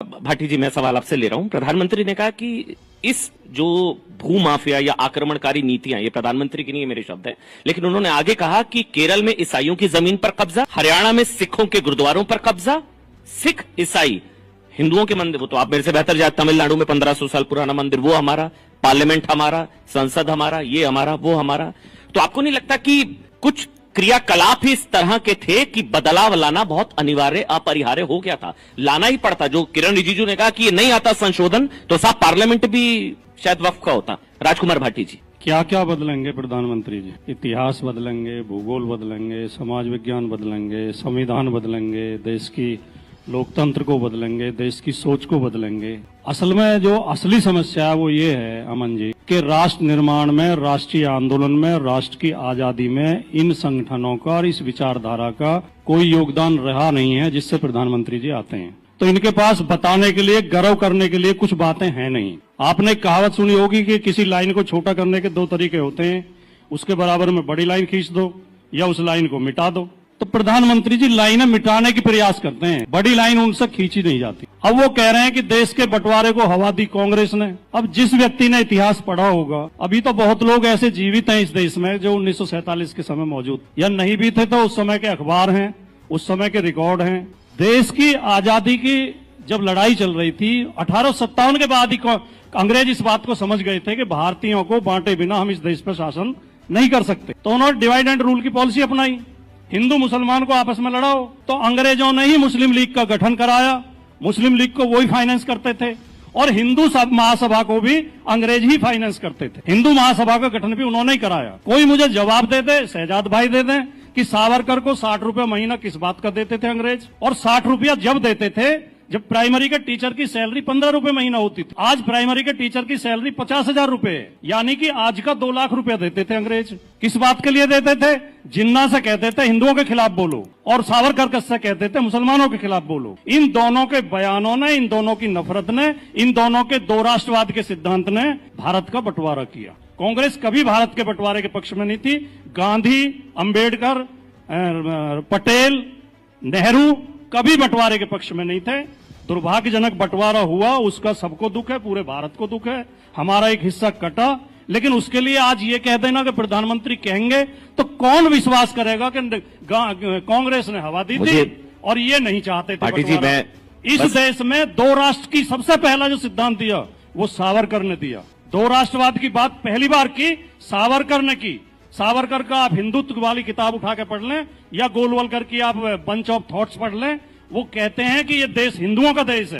भाटी जी, मैं सवाल आपसे ले रहा हूं। प्रधानमंत्री ने कहा कि इस जो भू माफिया या आक्रमणकारी नीतियां, ये प्रधानमंत्री की नहीं है, मेरे शब्द है, लेकिन उन्होंने आगे कहा कि केरल में ईसाइयों की जमीन पर कब्जा, हरियाणा में सिखों के गुरुद्वारों पर कब्जा, सिख ईसाई हिंदुओं के मंदिर, वो तो आप मेरे से बेहतर जानते, तमिलनाडु में 1500 साल पुराना मंदिर, वो हमारा, पार्लियामेंट हमारा, संसद हमारा, ये हमारा, वो हमारा। तो आपको नहीं लगता कि कुछ क्रियाकलाप ही इस तरह के थे कि बदलाव लाना बहुत अनिवार्य, अपरिहार्य हो गया था, लाना ही पड़ता? जो किरण रिजिजू ने कहा कि ये नहीं आता संशोधन, तो साहब पार्लियामेंट भी शायद वक्फ का होता। राजकुमार भाटी जी, क्या क्या बदलेंगे प्रधानमंत्री जी? इतिहास बदलेंगे, भूगोल बदलेंगे, समाज विज्ञान बदलेंगे, संविधान बदलेंगे, देश की लोकतंत्र को बदलेंगे, देश की सोच को बदलेंगे। असल में जो असली समस्या है वो ये है अमन जी कि राष्ट्र निर्माण में, राष्ट्रीय आंदोलन में, राष्ट्र की आजादी में इन संगठनों का और इस विचारधारा का कोई योगदान रहा नहीं है जिससे प्रधानमंत्री जी आते हैं। तो इनके पास बताने के लिए, गर्व करने के लिए कुछ बातें हैं नहीं। आपने कहावत सुनी होगी कि किसी लाइन को छोटा करने के दो तरीके होते हैं, उसके बराबर में बड़ी लाइन खींच दो या उस लाइन को मिटा दो। तो प्रधानमंत्री जी लाइनें मिटाने की प्रयास करते हैं, बड़ी लाइन उनसे खींची नहीं जाती। अब वो कह रहे हैं कि देश के बंटवारे को हवा दी कांग्रेस ने। अब जिस व्यक्ति ने इतिहास पढ़ा होगा, अभी तो बहुत लोग ऐसे जीवित हैं इस देश में जो 1947 के समय मौजूद, या नहीं भी थे तो उस समय के अखबार हैं, उस समय के रिकॉर्ड हैं। देश की आजादी की जब लड़ाई चल रही थी 1857 के बाद ही अंग्रेज इस बात को समझ गए थे कि भारतीयों को बांटे बिना हम इस देश पर शासन नहीं कर सकते। तो उन्होंने डिवाइड एंड रूल की पॉलिसी अपनाई, हिंदू मुसलमान को आपस में लड़ाओ। तो अंग्रेजों ने ही मुस्लिम लीग का गठन कराया, मुस्लिम लीग को वही फाइनेंस करते थे, और हिंदू महासभा को भी अंग्रेज ही फाइनेंस करते थे। हिंदू महासभा का गठन भी उन्होंने ही कराया। कोई मुझे जवाब दे दे, शहजाद भाई दे दें, कि सावरकर को 60 रुपए महीना किस बात का देते थे अंग्रेज? और 60 रुपया जब देते थे जब प्राइमरी के टीचर की सैलरी 15 रुपए महीना होती थी। आज प्राइमरी के टीचर की सैलरी 50,000 रुपए है, यानी कि आज का 2 लाख रुपया देते थे अंग्रेज। किस बात के लिए देते थे? जिन्ना से कहते थे हिंदुओं के खिलाफ बोलो, और सावरकर से कहते थे मुसलमानों के खिलाफ बोलो। इन दोनों के बयानों ने, इन दोनों की नफरत ने, इन दोनों के दो राष्ट्रवाद के सिद्धांत ने भारत का बंटवारा किया। कांग्रेस कभी भारत के बंटवारे के पक्ष में नहीं थी। गांधी, अंबेडकर, पटेल, नेहरू कभी बंटवारे के पक्ष में नहीं थे। दुर्भाग्यजनक बंटवारा हुआ, उसका सबको दुख है, पूरे भारत को दुख है। हमारा एक हिस्सा कटा, लेकिन उसके लिए आज ये कह देना कि प्रधानमंत्री कहेंगे तो कौन विश्वास करेगा कि कांग्रेस ने हवा दी थी और ये नहीं चाहते थे बंटवारा। इस देश में 2 राष्ट्र की सबसे पहला जो सिद्धांत दिया वो सावरकर ने दिया। 2 राष्ट्रवाद की बात पहली बार की सावरकर ने की। सावरकर का आप हिंदुत्व वाली किताब उठा के पढ़ लें या गोलवलकर की आप बंच ऑफ थॉट्स पढ़ लें, वो कहते हैं कि ये देश हिंदुओं का देश है।